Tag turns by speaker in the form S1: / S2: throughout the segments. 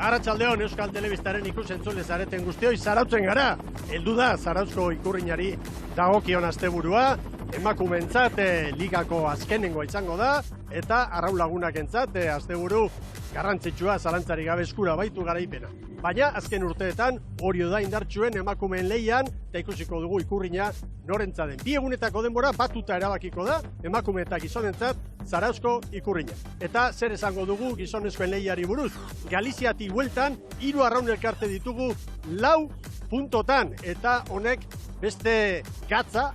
S1: Arratsaldeon Euskal Telebistaren ikus-entzule zareten guztioi zarautzen gara. Heldu da Zarauzko ikurrinari dagokion asteburua, emakumeentzat ligako azkenengoa izango da eta Arraun Lagunakentzat asteburu garrantzitsua zalantzarik gabe eskura baitu garaipena. Baina azken urteetan hori da indartsuen emakumeen lehian eta ikusiko dugu ikurrina norentza den. Bi egunetako denbora batuta erabakiko da emakume eta gizonentzat Zarauzko ikurrina. Eta zer esango dugu gizonezkoen lehiari buruz? Galiziatik bueltan 3 arraun elkarte ditugu 4 puntotan eta honek beste gatza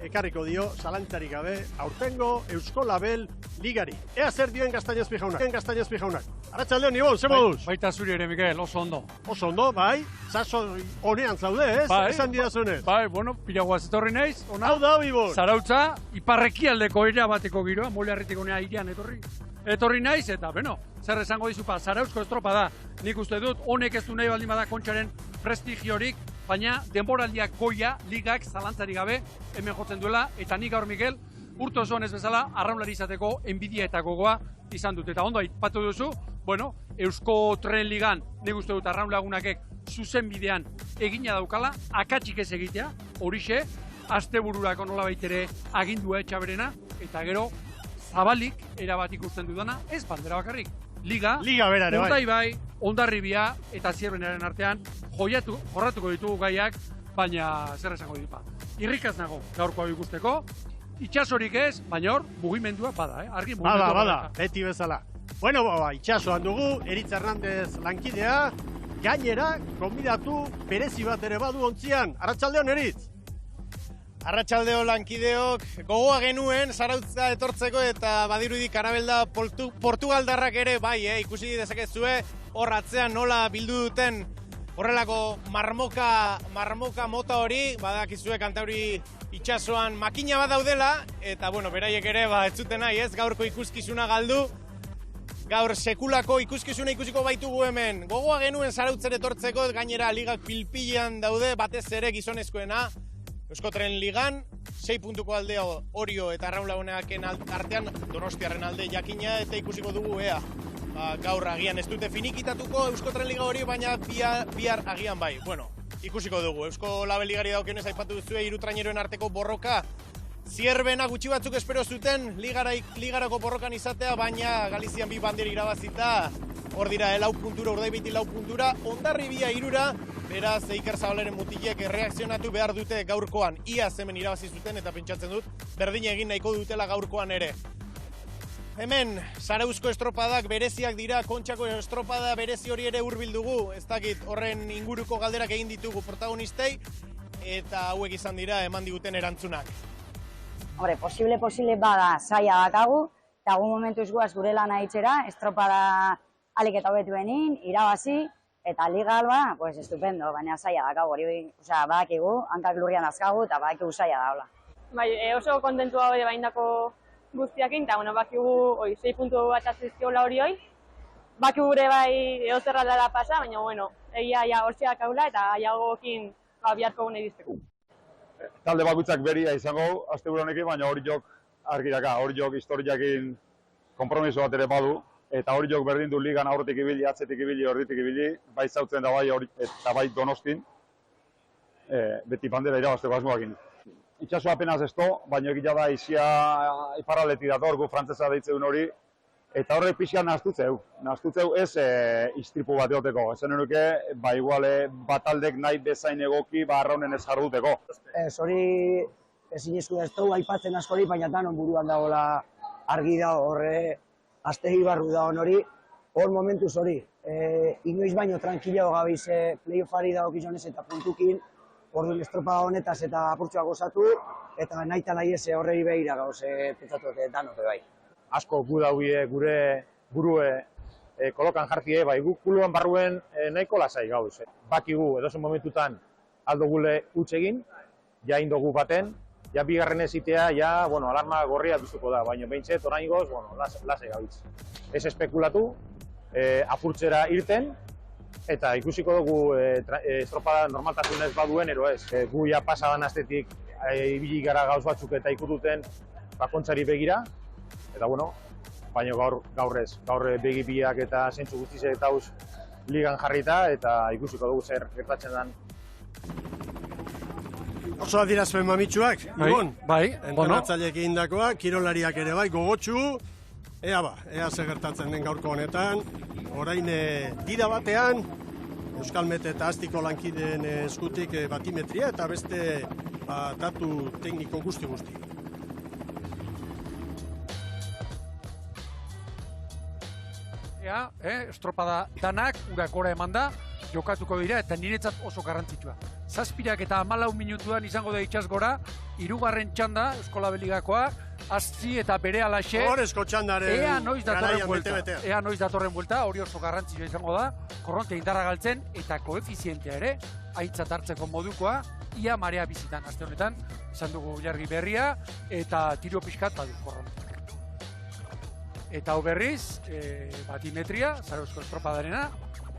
S1: ekarriko dio zalantzarik gabe aurtengo Eusko Label ligari. Ea zer dioen Gaztañazpi jaunak. Arratsaldeon, Ibon, ze moduz?
S2: Baita zuri ere, Mikel, oso ondo.
S1: Oso ondo, bai. Zaso honean zaude, ez?
S2: Bai.
S1: Esan didazunez.
S2: Bai, bueno, pilagoaz etorri naiz.
S1: Hau da, Ibon.
S2: Zarautza, iparrekialdeko era bateko giroa, Molearritik honea irian etorri naiz, eta, beno, zer esango dizupa, Zarauzko estropa da. Nik uste dut, honek ez du nahi baldin bada Kontxaren prestigiorik, baina denboraldiak goia, ligak zalantzarik gabe hemen jotzen duela, eta nik gaur, Mikel, urte osoan ez bezala, arraunlari izateko enbidia eta gogoa izan dut. Eta ondo aipatu duzu, bueno, Eusko Tren Ligan, nik uste dut Arraun Lagunakek zuzen bidean egina daukala, akatsik ez egitea, horixe, astebururako nolabait ere agindua etxaberena, eta gero zabalik erabat ikusten dudana, ez bandera bakarrik. Liga
S1: bera ere, bai.
S2: Urdaibai, Hondarribia eta Zierbenaren artean jorratuko ditugu gaiak, baina zer esango dipa. Irrikaz nago gaurkoa ikusteko, itxasorik ez, baina hor, mugimendua bada, argi mugimendua
S1: Bada, beti bezala. Bueno, itxasoan dugu, Eritz Hernandez lankidea, gainera, konbidatu berezi bat ere badu ontzian. Arratsaldeon, Eritz!
S3: Arratsaldeo lankideok, gogoa genuen Zarautza etortzeko eta badirudi Karabelda Portugaldarrak ere bai, ikusi dezakezue hor atzean nola bildu duten horrelako marmoka mota hori, badakizue Kantauri itxasoan makina bat daudela, eta bueno, beraiek ere ez zuten nahi, ez, gaurko ikuskizuna galdu. Gaur sekulako ikuskizuna ikusiko baitugu hemen. Gogoa genuen Zarautzen etortzeko, gainera ligak pilpilean daude, batez ere gizonezkoena. Eusko Tren Ligan, 6 puntuko aldea Orio eta Arraun Lagunaken artean Donostiarren alde jakina eta ikusiko dugu ea. Gaur agian ez dute finikitatuko Eusko Tren Liga hori, baina bihar agian bai. Bueno, ikusiko dugu. Eusko Label Ligari daukionez aipatu duzue 3 traineroen arteko borroka. Zierbena gutxi batzuk espero zuten ligarako borrokan izatea, baina Galizian 2 bandera irabazita. Hor dira, 4 puntura, Urdaibaiti 4 puntura, Hondarribia 3, beraz Iker Zabaleren mutilek erreakzionatu behar dute gaurkoan. Iaz hemen irabazi zuten eta pentsatzen dut, berdin egin nahiko dutela gaurkoan ere. Hemen, Zarauzko estropadak bereziak dira, Kontxako estropada berezi hori ere hurbil dugu, ez dakit horren inguruko galderak egin ditugu protagonistei, eta hauek izan dira eman diguten erantzunak.
S4: Hombre, posible bada zaila dakagu, eta egun momentuz guaz gure lana itxera, estropada alik eta hobetu benin, irabazi, eta liga alba, pues estupendo, baina zaila dakagu, hori, badakigu, hankak lurrian azkagu, eta badakigu zaila da, hola.
S5: Bai, oso kontentua hori baindako guztiakin, eta bueno, bakigu 6 puntu bat atzizkiola hori hoi, bakigu gure bai eozerra dela pasa, baina bueno, egia hortziak haula, eta aiagokin biharko gune dizteko.
S6: Talde bakutzak beria izango asteburu honekin, baina hori jok argi daka, hori jok historiakin konpromiso bat ere badu, eta hori jok berdin du ligan aurretik ibili, atzetik ibili, orditik ibili, bai Zautzen da bai eta bai Donostin, beti bandera irabazteko asmoakin. Itxaso apenas esto, baina egia da izia iparraldetik dator, gu frantzesa deitzen hori, eta horrek pixka nahaztutzeu ez istripu bat egoteko. Ezen enuke, iguale bataldek nahi bezain egoki, arraunen ez jarduteko.
S7: Ez hori ezin esku ez dugu aipatzen askori, baina danon buruan dagoela argi da horre astegi barru da hori, hor momentuz hori. Inoiz baino tranquilago gabiz playoffari dagokionez eta puntukin, orduan estropada honetaz eta apurtxoa gozatu, eta nahi eta nahi ez horrei behira gauz, pentsatu danote bai.
S6: Asko gu daude gure burue kolokan jartie, bai guk kuluan barruen nahiko lasai gauz. Bakigu edozen momentutan aldo gule huts egin, ja indogu baten, ja bigarren ezitea, ja, bueno, alarma gorria duzuko da, baina behintzet, oraingoz, bueno, lasai gauz. Ez espekulatu, apurtzera irten, eta ikusiko dugu estropada normaltasunez baduen, ero ez. Gu ja pasadan astetik ibili gara gauz batzuk eta ikututen Kontxari begira, eta bueno, baina gaur ez. Gaur begibiak eta zentzu guztiz eta
S8: ligan jarrita eta ikusiko dugu zer gertatzen den.
S1: Oso adierazpen mamitsuak, Ibon.
S2: Bai,
S1: Entrenatzaileek egindakoak, kirolariak ere bai, gogotsu. Ea zer gertatzen den gaurko honetan. Orain dida batean, Euskalmet eta Astiko lankideen eskutik batimetria eta beste datu tekniko guzti.
S2: Estropada danak, urak gora eman da, jokatuko dira eta niretzat oso garrantzitsua. 7 eta 14 minutuan izango da itsas gora, 3. txanda, Eskola Beligakoa, Azti eta bere alaxe.
S1: Horrezko txandaren garaian bete-betean.
S2: Ea noiz datorren buelta, hori oso garrantzitsua izango da, korronte indarra galtzen eta koefizientea ere, aintzat hartzeko modukoa, ia marea bizitan, aste honetan, izan dugu jargi berria, eta tiro pixkat badu korronte. Eta hau berriz, batimetria, Zarauzko estropadarena,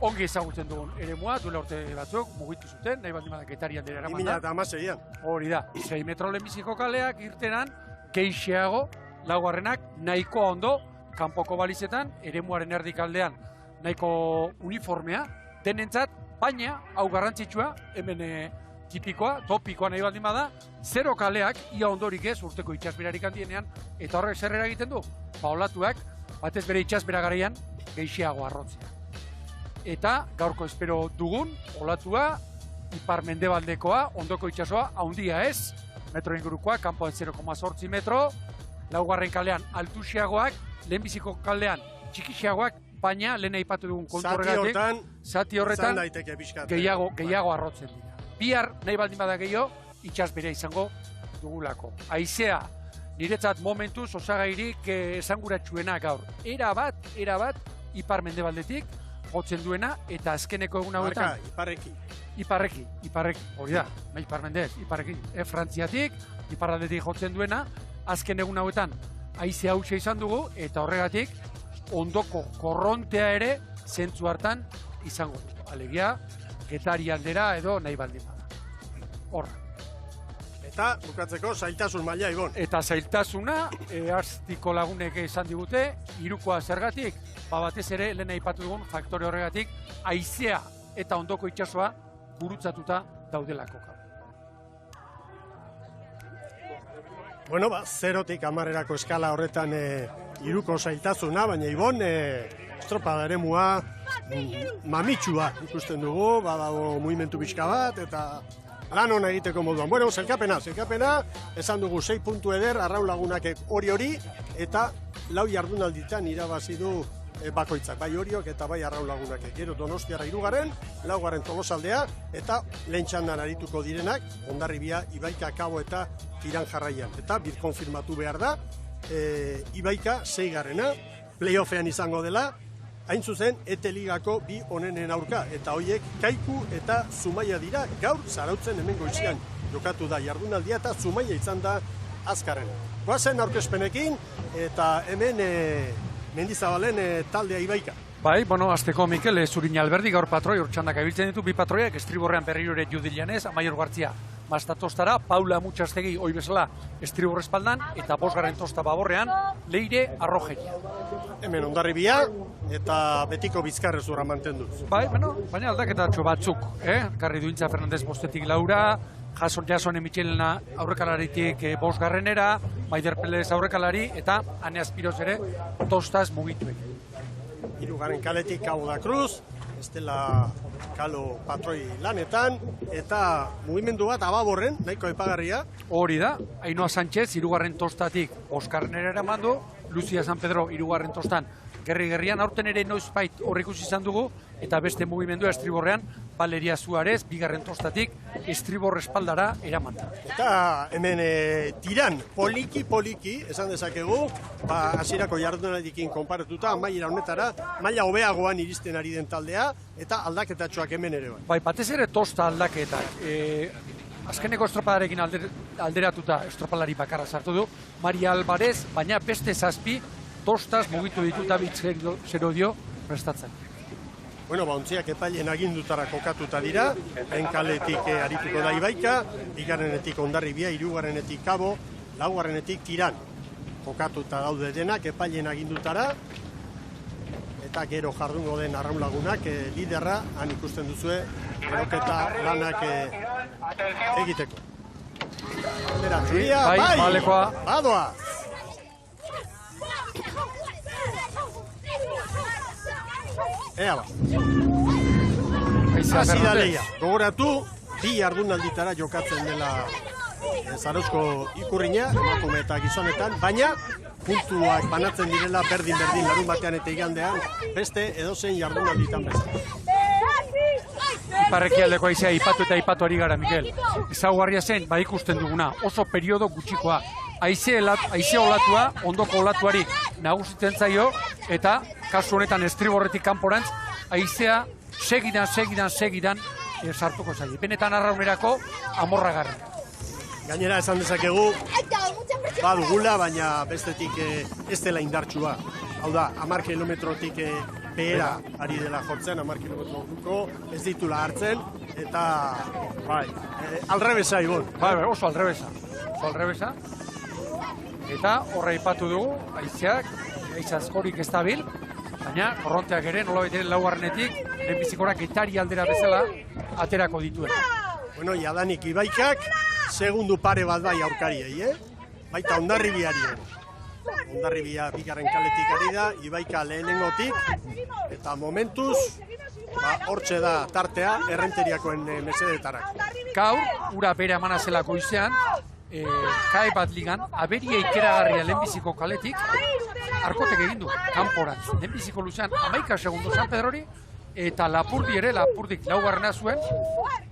S2: ongi ezagutzen dugun eremua, duela urte batzuk, mugitu zuten, nahi baldin badak Etari handera eraman da.
S1: 2016an.
S2: Hori da, 6 metro lehenbiziko kaleak irtenan, geixeago, laugarrenak nahiko ondo, kanpoko balizetan, eremuaren erdikaldean nahiko uniformea, denentzat, baina, hau garrantzitsua, hemen tipikoa, topikoa nahi baldin bada, 0 kaleak, ia ondorik ez, urteko itsasberarik handienean, eta horrek zer eragiten du? Olatuak, batez bere itsasbera garaian, geixeago arrotzea. Eta gaurko espero dugun, olatua, ipar mendebaldekoa, ondoko itsasoa, haundia ez, metro ingurukoa, kanpoan 0,8 metro, laugarren kalean altuxiagoak, lehenbiziko kalean txikixeagoak, baina lehen aipatu dugun kontorregatik, zati horretan gehiago arrotzen dira. Bihar nahi baldin bada gehiago, itsasbera izango dugulako. Haizea, niretzat momentuz osagairik esanguratsuena gaur. Era bat, ipar mendebaldetik, jotzen duena, eta azkeneko egun hauetan... Iparreki, hori da, ipar mendez, iparreki. Frantziatik, iparraldetik jotzen duena, azken egun hauetan haize hautsa izan dugu, eta horregatik, ondoko korrontea ere, zentzu hartan izango dugu. Alegia, Getari aldera edo nahi baldin bada. Horra.
S1: Eta, bukatzeko, zailtasun maila, Ibon.
S2: Eta zailtasuna, Astiko lagunek esan digute, hirukoa zergatik, batez ere, lehen aipatu dugun faktore horregatik, haizea eta ondoko itsasoa gurutzatuta daudelako.
S1: Bueno, 0tik 10erako eskala horretan hiruko zailtasuna, baina Ibon, estropada eremua mamitsua ikusten dugu, badago mugimendu pixka bat, eta lan hona egiteko moduan. Bueno, zelkapena, esan dugu 6 puntu eder, Arraun Lagunak hori, eta 4 jardunalditan irabazi du bakoitzak, bai Oriok eta bai Arraun Lagunak. Gero Donostiarra 3., 4. Tolosaldea, eta lehen txandan arituko direnak, Hondarribia, Ibaika, Kabo eta Tiran jarraian. Eta birkonfirmatu behar da, Ibaika 6. Playoffean izango dela, hain zuzen, ETE Ligako 2 onenen aurka, eta hoiek Kaiku eta Zumaia dira, gaur Zarautzen hemen goizian jokatu da jardunaldia, eta Zumaia izan da azkarrena. Goazen aurkezpenekin, eta hemen Mendizabalen taldea Ibaika.
S2: Bai, azteko Mikel, Zurin Alberdi gaur patroi, urtsandak abiltzen ditu, 2 patroiak, estriborrean berriro ere Judilanez, Amaior Gartzia Mastatostara, Paula Mutxastegi hoi bezala estribor espaldan, eta 5. tosta baborrean, Leire Arrojeria.
S1: Hemen Hondarribia, eta betiko Bizkarrezurra mantendu.
S2: Bai, baina aldaketatxo batzuk, Karri Duintza Fernandez bostetik Laura, Jasone Michelena aurrekalaritik 5. Maider Pelez aurrekalari, eta Ane Aspiroz ere tostaz mugitu ere.
S1: 3. kaletik Cabo da Cruz, Estela Kalo patroi lanetan, eta mugimendu bat ababorren, nahiko epagarria.
S2: Hori da, Ainhoa Sánchez 3. tostatik 5. eraman du, Lucia San Pedro 3. tostan gerri-gerrian, aurten ere noizbait horrikus izan dugu, eta beste mugimendua estriborrean, Valeria Suarez 2. tostatik estribor espaldara eraman.
S1: Eta hemen Tiran, poliki, esan dezakegu, hasierako jardunaldikin konparatuta, maila honetara, maila hobeagoan iristen ari den taldea, eta aldaketatxoak hemen ere bai.
S2: Bai, batez ere tosta aldaketak. Azkeneko estropadarekin alderatuta estropalari bakarra sartu du, Maria Alvarez, baina beste 7 tostaz mugitu dituta bitzero dio prestatzen.
S1: Bueno, ontziak epailen agindutara kokatuta dira, lehen kaletik arituko da Ibaika, 2. Hondarribia, 3. Kabo, 4. Tiran. Kokatuta daude denak epailen agindutara, eta gero jardungo den arraunlagunak liderra han ikusten duzue eroketa lanak egiteko. Bandera zuria, bai,
S2: balekoa.
S1: Badoa. Ea ba. Hasi da lehia. Gogoratu, bi jardunalditara jokatzen dela Zarauzko ikurrina, emakume eta gizonetan, baina puntuak banatzen direla berdin-berdin larun batean eta igandean, beste edozein jardunalditan beste.
S2: Iparrekialdeko haizea ipatu eta ipatu ari gara, Mikel. Ezaugarria zen, ikusten duguna, oso periodo gutxikoa. Haize olatua, ondoko olatuari nagusitzen zaio, eta kasu honetan estriborretik kanporantz, haizea segidan sartuko zaio. Benetan arraunerako amorragarri.
S1: Gainera esan dezakegu, badugula, baina bestetik ez dela indartsua. Hau da, 10 kilometrotik behera ari dela jotzen, 10 kilometroko ez ditula hartzen, eta alrebesa igon.
S2: Oso alrebesa. Eta horre ipatu dugu, haize askorik ez dabil, baina korronteak ere nola baiteren laugarrenetik, lehenbizikorak etari aldera bezala aterako dituen.
S1: Bueno, jadanik Ibaikak, segundu pare bat bai aurkariei, baita Hondarribiari. Hondarribia bigarren kaletik ari da, Ibaika lehenengotik, eta momentuz, hortxe da tartea errenteriakoen mesedetarak.
S2: Gaur, ura bere emana zelako izan, kae bat ligan, aberia ikeragarria lehenbiziko kaletik, arkotek egin du, kanporantz. Lehenbiziko luzean, 11 segundo San Pedrori, eta Lapurdik laugarrena zuen,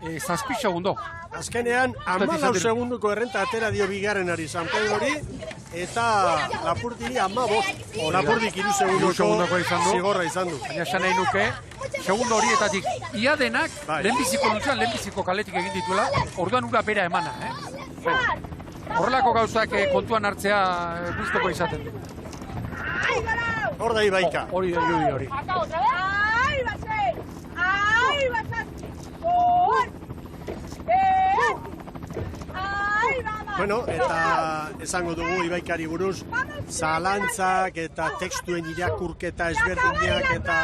S2: 7 segundo.
S1: Azkenean, 14 segunduko errenta atera dio bigarrenari San Pedrori, eta Lapurdiri 15. Lapurdik 3 segundoko zigorra izan du.
S2: Baina esan nahi nuke, segundo horietatik ia denak, lehenbiziko luzean, lehenbiziko kaletik egin dituela, orduan ura bera emana. Horrelako gauzak kontuan hartzea guztoko izaten du.
S1: Hor da Ibaika.
S2: Hori da irudi hori.
S1: Bueno, eta esango dugu Ibaikari buruz, zalantzak eta tekstuen irakurketa ezberdinak eta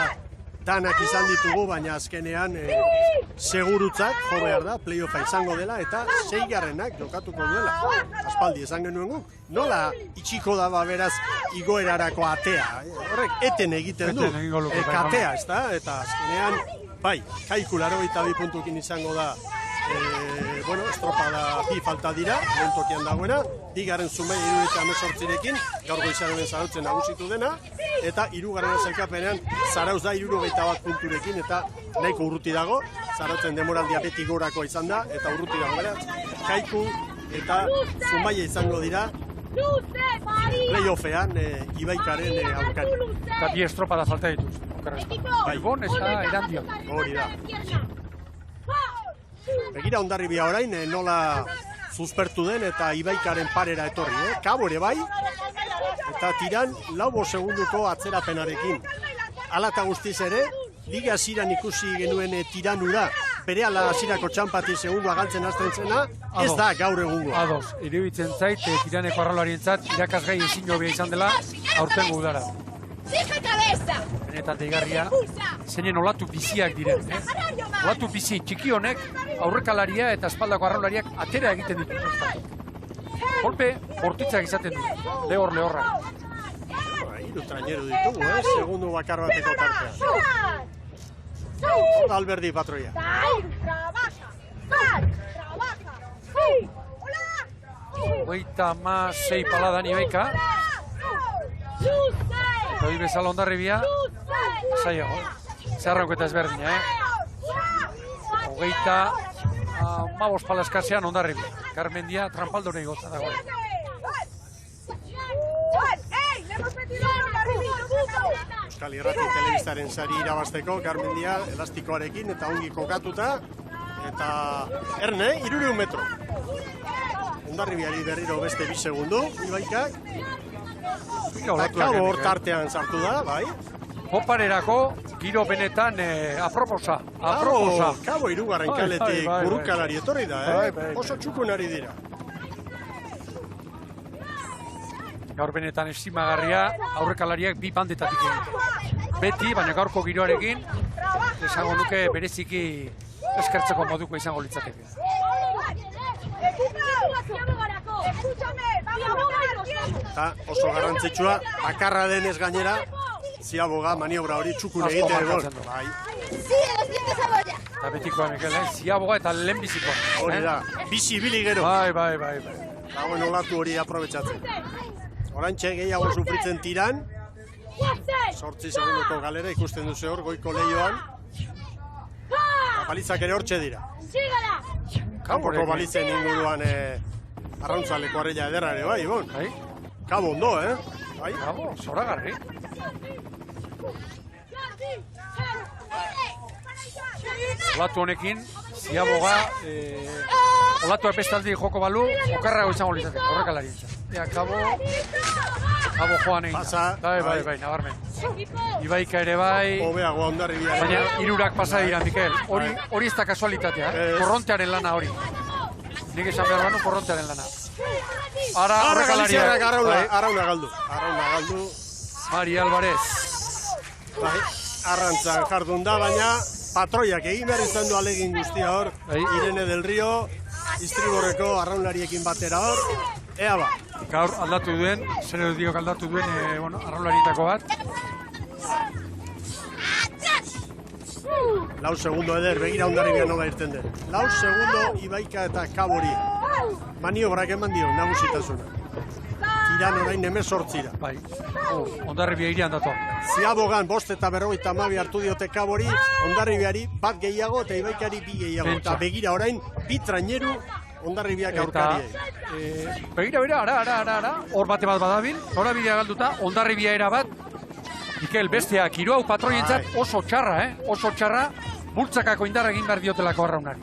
S1: danak izan ditugu, baina azkenean segurutzak jo behar da, playoffa izango dela eta 6garrenak jokatuko duela. Aspaldi esan genuen guk, nola itxiko da beraz igoerarako atea. Horrek eten egiten du, katea, ez da? Eta azkenean, kaiku 82 puntukin izango da, estropada bi falta dira, lehen tokian dagoena, bigarren Zumai 78rekin, gaur goizaren Zarautzen nagusitu dena, eta hirugarren sailkapenean Zarauz da 71 punturekin, eta nahiko urruti dago, Zarautzen denboraldia beti gorako izan da, eta urruti dago, beraz, kaiku eta Zumaia izango dira, playoffean Ibaikaren aurkari.
S2: Eta bi estropada falta dituz. Baibon eta Erandio.
S1: Hori da. Begira Hondarribia orain nola suspertu den eta Ibaikaren parera etorri, Kabo ere bai, eta tiran 4 segunduko atzerapenarekin. Hala eta guztiz ere, liga hasieran ikusi genuen tiranura, berehala hasierako txampati segundua galtzen hasten zena, ez da gaur egungo.
S2: Ados, iruditzen zait, tiraneko arraularientzat irakasgai ezin hobea izan dela aurtengo udara. Benetan deigarria, zeinen olatu biziak diren, olatu bizi txiki honek, aurrekalaria eta espaldako arraulariak atera egiten ditu. Kolpe, bortitzak izaten du, lehorra.
S1: Hiru traineru ditugu, segundu bakar bateko tartea. Oda Alberdi patroia.
S2: Hogeita 6 paladan Ibaika. Hoi bezala Hondarribia, zaiago, zerrauko eta ezberdina, Hogeita 15 pala eskasean Hondarribia, Garmendia trampaldore igota dago.
S1: Euskal Irrati telebistaren sari irabazteko, Garmendia elastikoarekin eta ongi kokatuta, eta erne, 300 metro. Hondarribiari berriro beste 2 segundu, Ibaikak. Kabo hor tartean sartu da, bai.
S2: Poparerako giro benetan aproposa.
S1: Kabo 3. kaletik burrukalari etorri da, oso txukunari dira.
S2: Gaur benetan estimagarria, aurrekalariak 2 bandetatik egin. beti, baina gaurko giroarekin, esango nuke bereziki eskertzeko moduko izango litzateke.
S1: Eta oso garrantzitsua, bakarra denez gainera, Ziaboga maniobra hori txukun egite egon. Bai.
S2: Eta betikoa, Mikel, Ziaboga eta lehenbizikoa.
S1: Hori da, bizi bili gero.
S2: Bai.
S1: Dagoen olatu hori aprobetsatzen. Orantxe gehiago sufritzen tiran. 8 segundoko galera ikusten duzu hor, goiko lehioan. Balizak ere hortxe dira. Kanpoko balitzen inguruan arrauntzaleko arreia ederra ere, bai, Ibon. Kabo ondo, Bai?
S2: Kabo, zoragarri. Olatu honekin, Ziaboga, olatu epestaldi joko balu, okarrago izango litzateke, horrekalari izan. Ea, Kabo joan egin.
S1: Pasa.
S2: Bai, nabarmen. Ibaika ere bai.
S1: Hobeago Hondarribia.
S2: Baina hirurak pasa dira, Mikel. Hori ez da kasualitatea, korrontearen lana hori. Nik esan behar banu korrontearen lana. Ara
S1: horrekalariak. Arauna galdu.
S2: Mari Alvarez.
S1: Bai, arrantzan jardun da, baina patroiak egin behar izan du alegin guztia hor. Irene del Rio, Istriborreko arraunlariekin batera hor. Ea ba.
S2: Gaur aldatu duen, zer diok aldatu duen, arraunlarietako bat.
S1: 4 segundo eder, begira Hondarribia nola irten den. 4 segundo Ibaika eta Kabori. Maniobrak eman dio, nagusitasuna. Tiran orain 18 da.
S2: Bai, Hondarribia irian dator.
S1: Ziabogan 5 eta 52 hartu diote Kabori, Hondarribiari bat gehiago eta Ibaikari 2 gehiago. Eta begira orain, 2 traineru Hondarribiak aurkariei.
S2: Begira, ara, hor bate bat badabil, norabidea galduta, Hondarribia era bat, Mikel, bestia, kiro hau patroientzat oso txarra, oso txarra, bultzakako indarra egin behar diotelako arraunari.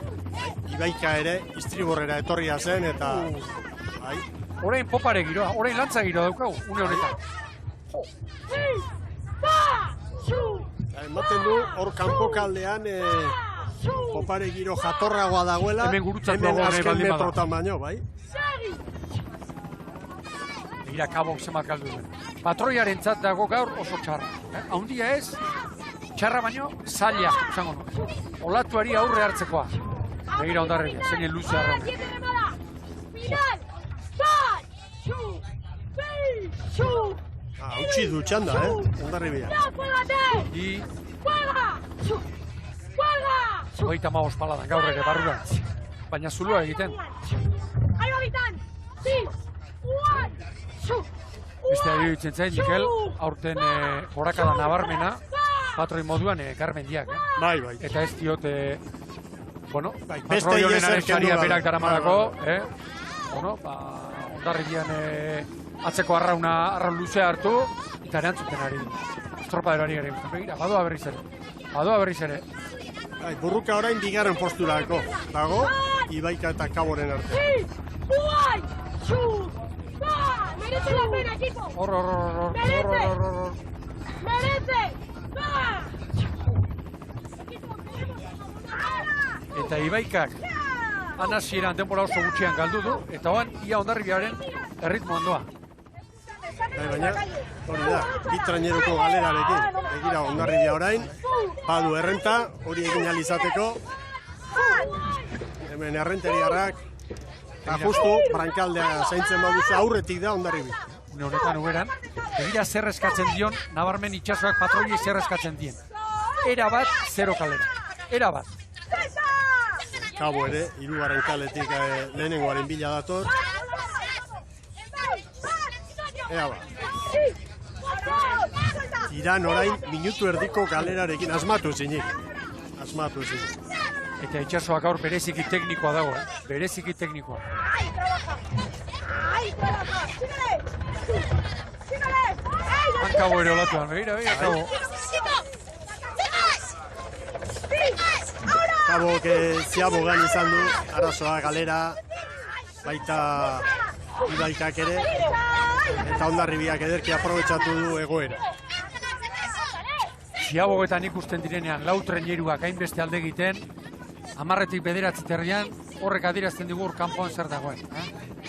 S1: Ibaika ere, Istriborrera etorria zen, eta...
S2: Orain popare giroa, orain lantza giroa daukau, une honetan.
S1: Ematen du, hor kanpokaldean popare giro jatorragoa dagoela, hemen azken metrotan baino, bai?
S2: Begira, Kabok zemat galdu duen. Patroiaren txat dago gaur oso txarra. Haundia ez, txarra baino, zaila, izango nu. Olatuari aurre hartzekoa. Begira Hondarribia, zeinen luze arrauna.
S1: Hautsi du txanda, Hondarribia.
S2: Hogeita maos paladan, gaur ere barrurantz. Baina zulua egiten. Beste adibitzen zain, Mikel, aurten horakada nabarmena, patroi moduan garmendiak.
S1: Bai.
S2: Eta ez diot, patroi honenaren xaria berak daramarako, Hondarribian atzeko arraun luzea hartu, eta erantzuten ari. Estropaderoari ere, begira, badoa berriz ere.
S1: Burruka orain bigarren posturako dago, Ibaika eta Kaboren arte.
S2: Hor. Eta Ibaikak anasieran denbora oso gutxian galdu du, eta oan ia Hondarribiaren erritmo ondoa.
S1: Baina, hori da, 2 traineruko galerarekin. Begira Hondarribia orain, badu errenta, hori egin alizateko. Hemen errenteriarrak, eta justu, brankaldea zaintzen baduzu aurretik da Hondarribia.
S2: Une honetan uberan, begira zer eskatzen dion, nabarmen itxasoak patroiei zer eskatzen dien. Era bat, 0 kalera. Era bat.
S1: Kabo ere, 3. kaletik lehenengoaren bila dator. Ea ba. Tiran orain minutu erdiko galerarekin asmatu ezinik.
S2: Eta itxasoak gaur bereziki teknikoa dago, bereziki teknikoa. Kabo ere olatuan, begira, Kabo.
S1: Kabok Ziabogan izan du, arazoa galera, baita Ibaikak ere, eta Hondarribiak ederki aprobetxatu du egoera.
S2: Ziabogetan ikusten direnean, 4 traineruak hainbeste alde egiten, 10-tik 9 terrian, horrek adierazten digur kanpoan zer dagoen.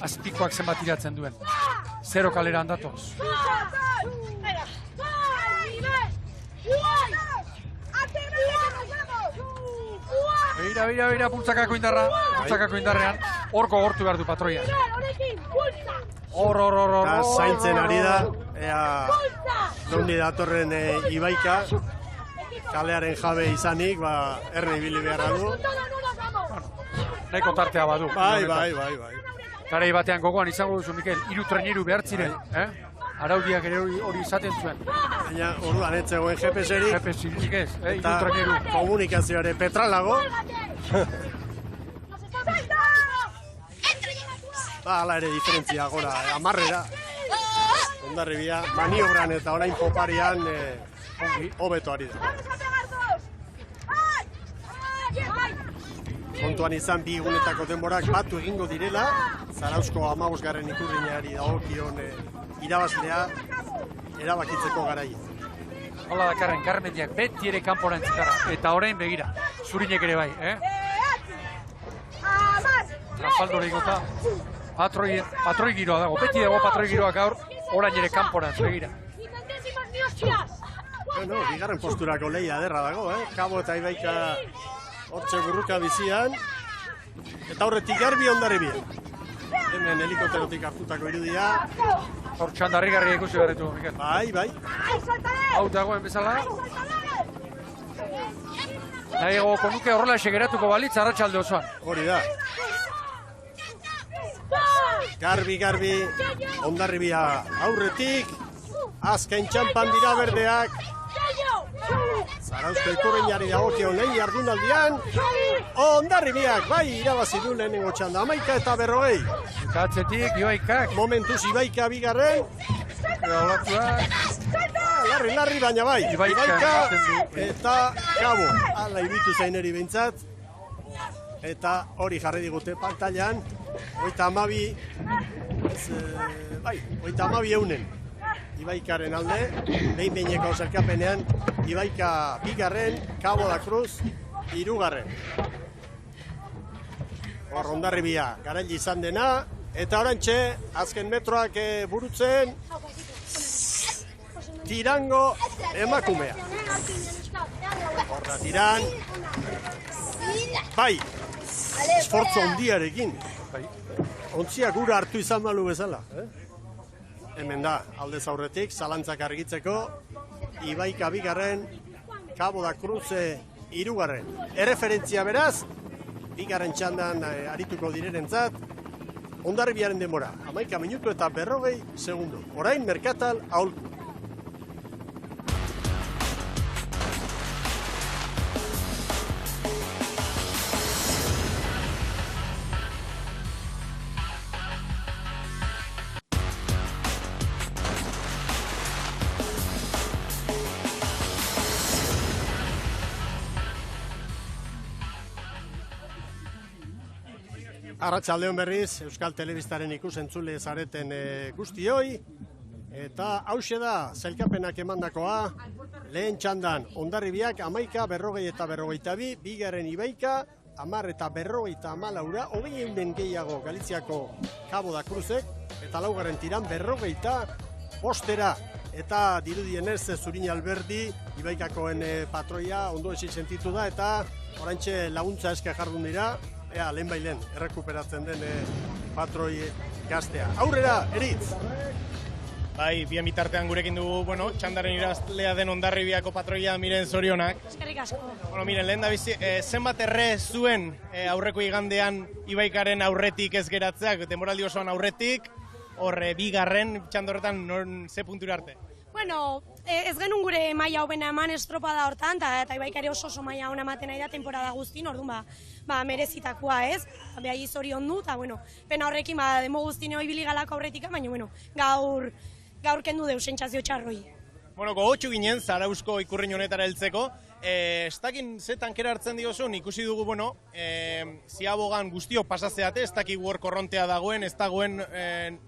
S2: Azpikoak zenbat iratzen duen. 0 kalera handatoz. Beira, bultzakako indarrean, horko gortu behar du patroia. Hor.
S1: Eta zaintzen ari da, ea nondi datorren Ibaika, kalearen jabe izanik, erne ibili beharra du.
S2: Nahiko tartea badu.
S1: Bai.
S2: Garai batean gogoan izango duzu, Mikel, 3 traineru behar ziren, araudiak ere hori izaten zuen.
S1: Baina orduan ez zegoen GPS-erik.
S2: GPS-erik ez, 3
S1: eta
S2: traineru.
S1: komunikazioare petralago. Hala ere diferentzia gora, 10-era. Hondarribia, maniobran eta orain poparian hobeto ari da. Kontuan izan bi egunetako denborak batu egingo direla, Zarauzko 15. ikurriñari dagokion irabazlea erabakitzeko garaia.
S2: Hola dakarren, Garmendiak beti ere kanporan zitarra. Eta orain begira, Zurinek ere bai, Rampaldo legota, patroi giroa dago, beti dago patroi giroa gaur, orain ere kanporan, begira.
S1: Bueno, bigarren posturako lehia ederra dago, Kabo eta Ibaika hortxe burruka bizian, eta horretik Garbi Hondarribia. Hemen helikopterotik hartutako irudia.
S2: Hor txandarrigarria ikusi berritu, Mikel.
S1: Bai.
S2: Hau dagoen bezala. Nahiago konuke horrela esegeratuko balitz arratsalde osoan.
S1: Hori da. Garbi, Hondarribia aurretik, azken txampan dira berdeak. Zarauzko ikurriñari dagokion lehen jardunaldian, Hondarribiak bai irabazi du lehenengo txanda, 11 eta 40.
S2: Katzetik, Ibaikak.
S1: Momentuz Ibaika bigarren. Larri, baina bai. Ibaika eta Kabo. Hala ibitu zaineri behintzat. Eta hori jarri digute pantailan. 32 eunen. Ibaikaren alde, behin-behineko zerkapenean, Ibaika bigarren, Cabo da Cruz, 3. Hor Hondarribia garaile izan dena, eta orantxe, azken metroak burutzen, Tirango emakumea. Horra tiran, bai, esfortzu handiarekin. Ontziak ura hartu izan balu bezala. Hemen da, aldez aurretik, zalantzak argitzeko, Ibaika bigarren, Cabo da Cruz 3. Erreferentzia beraz, bigarren txandan arituko direnentzat, Hondarribiaren denbora, 11 minutu eta 40 segundo. Orain Merkatal aholku. Arratsaldeon berriz, Euskal Telebistaren ikusentzule zareten guztioi, eta hauxe da, zailkapenak emandakoa, lehen txandan Hondarribiak 11, 40 eta 42, bigarren Ibaika, 10 eta 54, 20 eunen gehiago Galiziako Cabo da Cruzek, eta laugarren tiran 45 eta dirudienez Zurin Alberdi, Ibaikakoen patroia ondo esi sentitu da, eta oraintxe laguntza eske jardun dira, ea, lehen bailen, errekuperatzen den patroi gaztea. Aurrera, Eritz!
S3: Bai, bien bitartean gurekin dugu, txandaren irazlea den Hondarribiako patroia Miren zorionak.
S5: Eskerrik asko.
S3: Miren, lehen da bizi, zenbat erre zuen aurreko igandean Ibaikaren aurretik ez geratzeak, demoraldi osoan aurretik, bigarren txandorretan ze puntura arte?
S9: Bueno, ez genuen gure maila hobena eman estropada hortan, eta Ibaikari oso maila hona ematen nahi da temporada guztin, orduan merezitakoa ez, behai zorion du, eta pena horrekin demo guztine hoi biligalako aurretik, baina gaur kendu deu sentsazio txarroi.
S3: Gogotxu ginen Zarauzko ikurrin honetara heltzeko, ez dakin ze tankera hartzen diozun, ikusi dugu, ziabogan guztiok pasazeate, ez dakik hor korrontea dagoen, ez dagoen,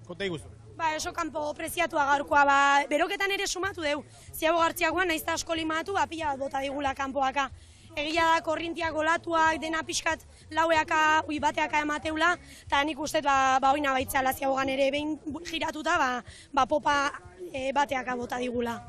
S3: konta iguzu.
S9: Oso kanpo preziatua gaurkoa, beroketan ere sumatu deu. Ziago gartziagoan, nahiz eta asko limatu, pila bat bota digula kanpoaka. Egia da, korrintiak golatuak, dena pixkat laueaka, bateaka emateula, eta nik uste oina baitzala ziagogan ere behin giratuta, popa bateaka bota digula.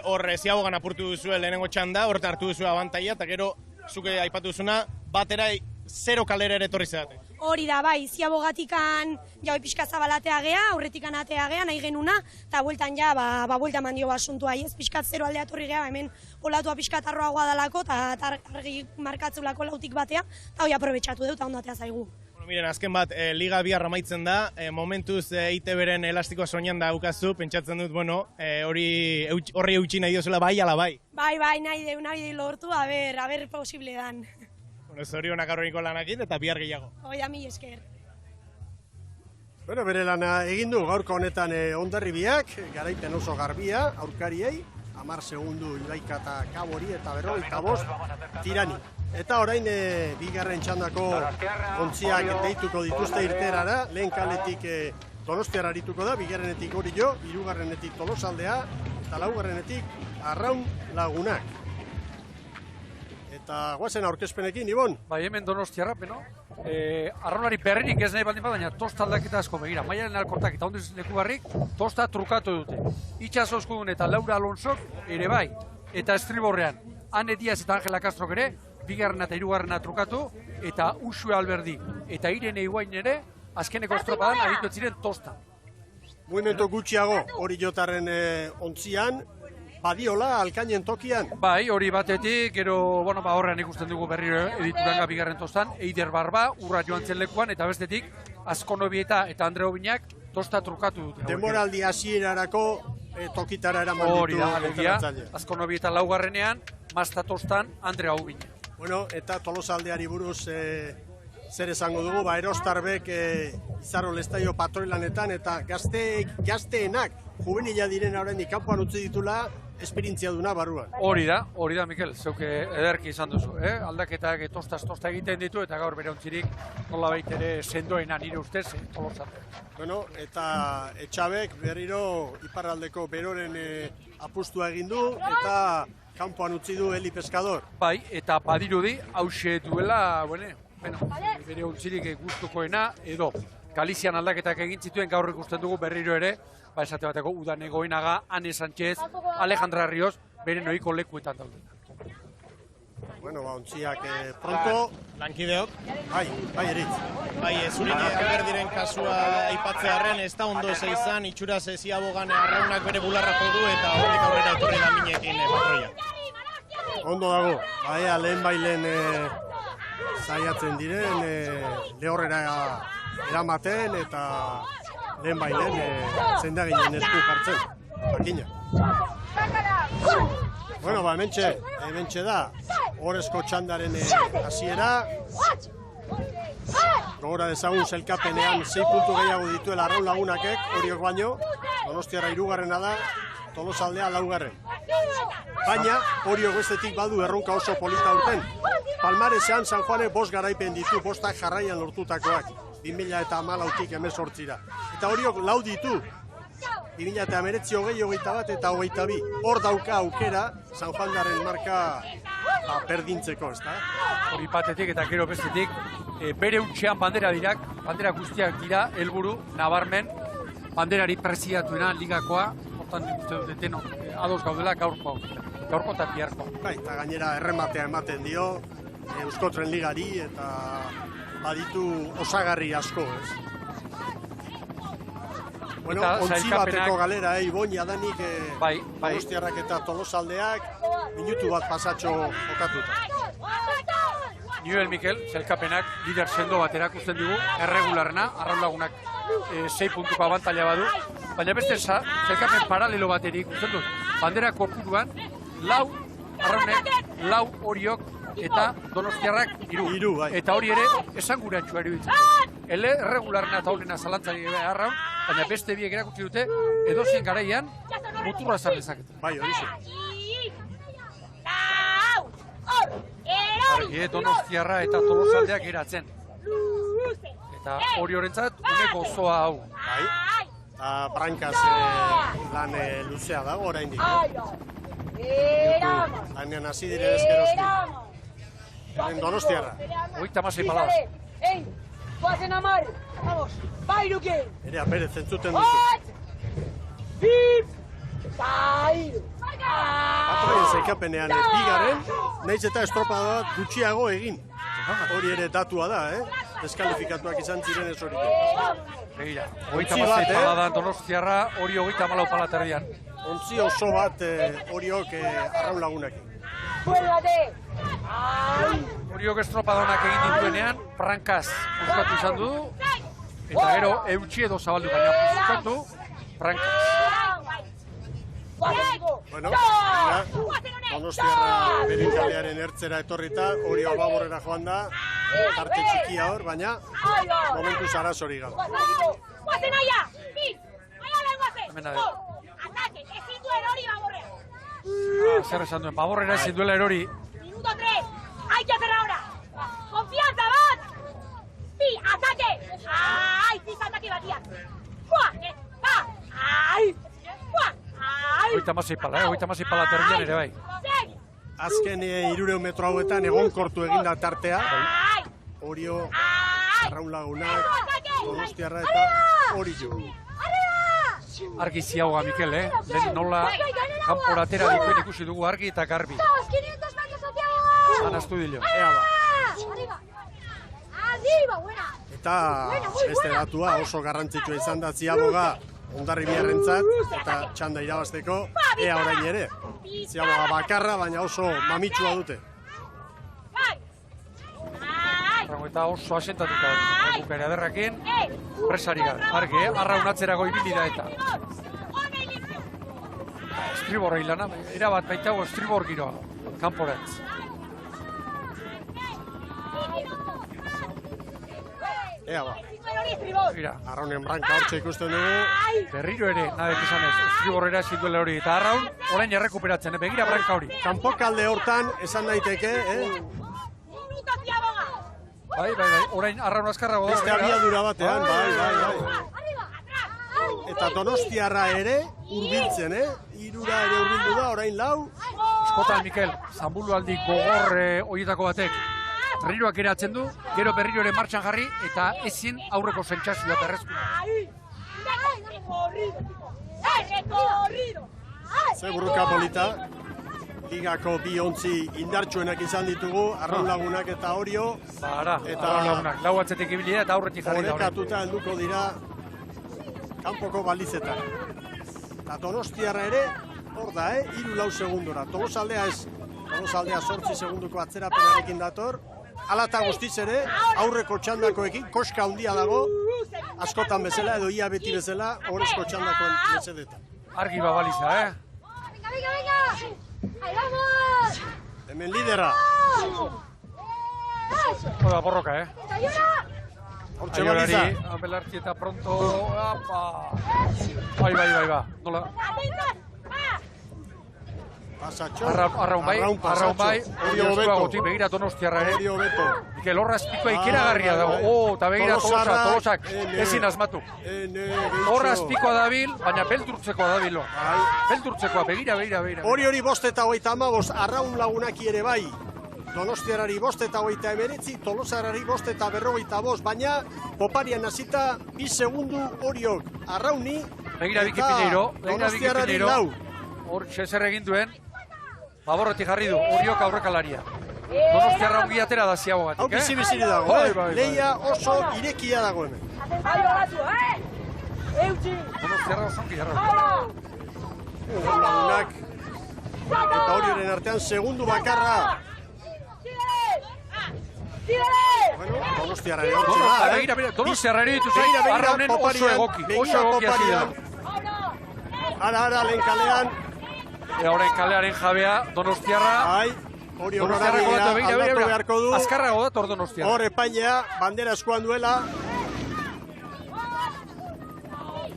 S3: Hor ziagogan apurtu duzue lehenengo txanda, horretan hartu duzue abantaia, eta gero, zuke aipatu duzuna, batera 0 kalera ere etorri zedate.
S9: Hori da, bai, ziabogatikan jau pixka zabalatea gea, aurretikan atea gea, nahi genuna, eta bueltan ja, buelta mandio basuntua, ez pixkat 0 aldea torri gea, hemen olatua pixkat arroagoa dalako, eta argi markatzulako lautik batea, eta hoi aprobetxatu dut, eta ondatea zaigu.
S3: Miren, azken bat, Liga bihar amaitzen da, momentuz ITB-ren elastikoa soinean da ukazu, pentsatzen dut, horri eutxi nahi diozela bai, ala bai?
S9: Bai, nahi deu lortu, a ber posible dan.
S3: Zorionak aurreniko lanakin eta bihar gehiago.
S9: Oida, mil esker.
S1: Bere lana egin du gaurko honetan Hondarribiak, garaipen oso garbia, aurkariei, 10 segundu Ibaika eta Kabori eta 45 Tirani. Eta orain bigarren txandako ontziak deituko dituzte irterara, lehen kaletik Donostiara arituko da, bigarrenetik Orio, hirugarrenetik Tolosaldea eta laugarrenetik Arraun Lagunak. Eta guazen aurkezpenekin, Ibon?
S2: Bai, hemen Donostiarra, beno. Arraunari berririk ez nahi baldin baina tosta aldaketa asko begira. Maialen Alkortak eta Ondez Lekubarrik tosta trukatu dute. Itxaso Eskudun eta Laura Alonsok ere bai. Eta estriborrean, Ane Diaz eta Angela Castrok ere, bigarrena eta hirugarrena trukatu, eta Uxue Alberdi eta Irene Iguain ere, azkeneko estropadan aritu ziren tosta.
S1: Mugimendu gutxiago hori jotarren ontzian, badiola alkainen tokian.
S2: Bai, hori batetik, gero, horrean ikusten dugu berriro edituranga bigarren tostan, Eider Barba, urra joan zen lekuan, eta bestetik, Azkonobieta eta Andre Obinak tosta trukatu dute.
S1: Denboraldi hasierarako tokitara eraman ditu.
S2: Hori da, alegia, Azkonobieta laugarrenean, Mazta tostan, Andre Obinak.
S1: Eta Tolosaldeari buruz zer esango dugu, Erostarbek Izarro Lestaio patroilanetan eta gazteenak juvenila diren oraindik kanpoan utzi ditula esperientzia duna barruan.
S2: Hori da, Mikel, zeuke ederki izan duzu. Aldaketak tosta egiten ditu eta gaur bere ontzirik nolabait ere sendoena nire ustez Tolosaldea.
S1: Eta Etxabek berriro iparraldeko beroren apustua egin du eta kanpoan utzi du Eli Pescador.
S2: Bai, eta badirudi hause duela, bere ontzirik gustukoena edo Galizian aldaketak egin zituen gaur ikusten dugu berriro ere, esate bateko Udan Egoinaga, Ane Sánchez, Alejandra Ríos, bere noiko lekuetan daude.
S1: Ontziak pronto.
S3: Lankideok.
S1: Bai, eritz.
S3: Bai, Zurin Alberdiren kasua aipatzearren, ez da ondo eze izan, itxuraz Ziabogan Arraunak bere bularrako du eta horrik aurrera etorri da minekin patroia.
S1: Ondo dago, lehen zaiatzen diren, lehorrera eramaten eta lehen zendaginen esku jartzen, jakina. Hementxe da, horrezko txandaren hasiera. Gogora dezagun zelkapenean 6 puntu gehiago dituela Arraun Lagunakek, horiok baino, Donostiarra 3. da, Tolosaldea 4. Baina, horiok bestetik badu erronka oso polita urten. Palmaresean San Juanek 5 garaipen ditu, 5 jarraian lortutakoak, 2014tik 18. Eta horiok 4 ditu, 2019, 20, 21 eta 22. Hor dauka aukera San Juandaren marka berdintzeko, ez da?
S2: Hori batetik eta gero bestetik, bere utxean bandera guztiak dira, helburu nabarmen, banderari preziatuena ligakoa, hortan ikuste dute deno, ados gaudela gaurko eta biharko.
S1: Eta gainera errematea ematen dio, Euskotren Ligari eta baditu osagarri asko, ez? Ontzi bateko galera, Ibon jadanik Donostiarrak eta Tolosaldeak minutu bat pasatxo jokatuta.
S2: Nioel Mikel, zelkapenak lider sendo bat erakusten dugu, erregularna, Arraun Lagunak 6 puntuko abantaila badu, baina beste zelkapen paralelo bateri ikusten dut. Bandera kopuruan, 4 Arraunek, 4 Oriok eta Donostiarrak 3. Eta hori ere, esan gure antxua eruditzen. Erregularna eta honena zalantzari Arraun, baina beste biek erakutsi dute, edozien garaian, muturra zar dezakete.
S1: Bai, hori ze.
S2: Donostiarra eta Tolosaldeak geratzen. Eta hori horrentzat, une gozoa hau.
S1: Bai, eta brankaz lan luzea dago oraindik. Lanean hasi dire ezkerozki. Donostiarra.
S2: 36 palabras.
S10: Guazen 10, vamos, bairuke!
S1: Erea Perez entzuten duzu. Patroien zaikapenean bigarren, nahiz eta estropada bat gutxiago egin. Hori ere datua da, Deskalifikatuak izan ziren ez hori.
S2: Begira, 26 paladan Donostiarra, hori 34 pala terdian.
S1: Ontzi oso bat horiok Arraun Lagunak.
S2: Horiok estropadonak egin dituenean, prankaz puskatu izan du, eta gero eutxi edo zabaldu baina puskatu, prankaz.
S1: Bueno, Donostiarra Berekalearen ertzera etorrita, hori Albaborrera joan da, tarte txikia hor, baina momentuz arazori gaur.
S11: Guazen aia!
S2: Hemen ade. Zer esan duen, Baborrera ezin duela erori.
S11: Minuto 3, hay que hacer ahora. Confianza, bat! Bi, ataque! Ai, ataque batiak. Fua, ba! Ai! Fua! Ai!
S2: 86 pala terdian ere bai.
S1: Azken 300 metro hauetan egonkortu eginda tartea. Orio, Arraun Lagunak, Donostiarra eta hori jo.
S2: Argi ziagoa, Mikel, Den nola kanpora atera dituen ikusi dugu argi eta garbi. Anaztu dilo.
S1: Eta beste datua oso garrantzitsua izan da Ziaboga Hondarribiarrentzat eta txanda irabazteko, ea orain ere. Ziaboga bakarra, baina oso mamitsua dute.
S2: Eta oso asentatuta bukera derrakin, presari gara. Argi, Arraun atzerago ibili da eta. Estriborra hilana, erabat baitago estribor giroa, kanporantz.
S1: Ea ba.
S2: Mira,
S1: Arraunen branka hortxe ikusten dugu.
S2: berriro ere, nabek izan ez, estriborrera ezinduela hori. Eta Arraun, orain errekuperatzen, begira branka hori.
S1: Kanpokalde hortan esan daiteke,
S2: Bai, orain Arraun azkarrago da.
S1: Beste abiadura batean, bai. Eta Donostiarra ere hurbiltzen, Hirura ere hurbildu da, orain 4.
S2: Eskotan, Mikel, Zambulu aldi gogor horietako batek. Berriroak eratzen du, gero berriro ere martxan jarri, eta ezin aurreko sentsazioa berrezku.
S1: Ze burruka polita. Ligako 2 ontzi indartsuenak izan ditugu, Arraun Lagunak eta Orio.
S2: Arraun Lagunak, lau atzetik ibili eta aurretik jarri da.
S1: Orekatuta helduko dira kanpoko balizetan. Eta Donostiarra ere, hor da, 3-4 segundora. Tolosaldea ez, Tolosaldea 8 segunduko atzerapenarekin dator. Hala eta guztiz ere, aurreko txandakoekin, koska handia dago, askotan bezala edo ia beti bezala, horrezko txandakoen mesedetan.
S2: Argi babaliza,
S1: Hemen lidera.
S2: Oda, borroka,
S1: Hortxe baliza.
S2: Abelarti eta pronto, Bai, nola?
S1: Pasatxo.
S2: Arraun bai,
S1: Orio beto.
S2: begira Donostiarra ere.
S1: Orio beto.
S2: Mikel, horra azpikoa ikeragarria dago. Eta begira Tolosak ezin asmatu. Horra azpikoa dabil, baina beldurtzekoa dabil. Beldurtzekoa, begira.
S1: Hori 5:35, Arraun Lagunaki ere bai. Donostiarrari 5:19, Tolosarrari 5:45, baina poparian hasita 2 segundu Oriok Arrauni.
S2: Begira bikipineiro,
S1: Donostiarrari 4.
S2: Hor zer egin duen, Baborretik jarri du, Oriok aurrekalaria. Donostiarra ongi atera da Ziabogatik,
S1: Hau bizi-biziri dago, Leia oso irekia dago hemen.
S2: Donostiarra oso ongi jarra.
S1: Lagunak eta Orioren artean segundu bakarra. Bueno, Donostiarra ere hortxe da.
S2: Begira, Donostiarra ere ditu zain, Arraunen oso egoki hasi da.
S1: Ara, lehen kalean.
S2: Horren kalearen jabea, Donostiarra.
S1: Orio nora aldatu beharko du.
S2: Azkarrago da, tor Donostiarra.
S1: Hor epailea, bandera eskuan duela.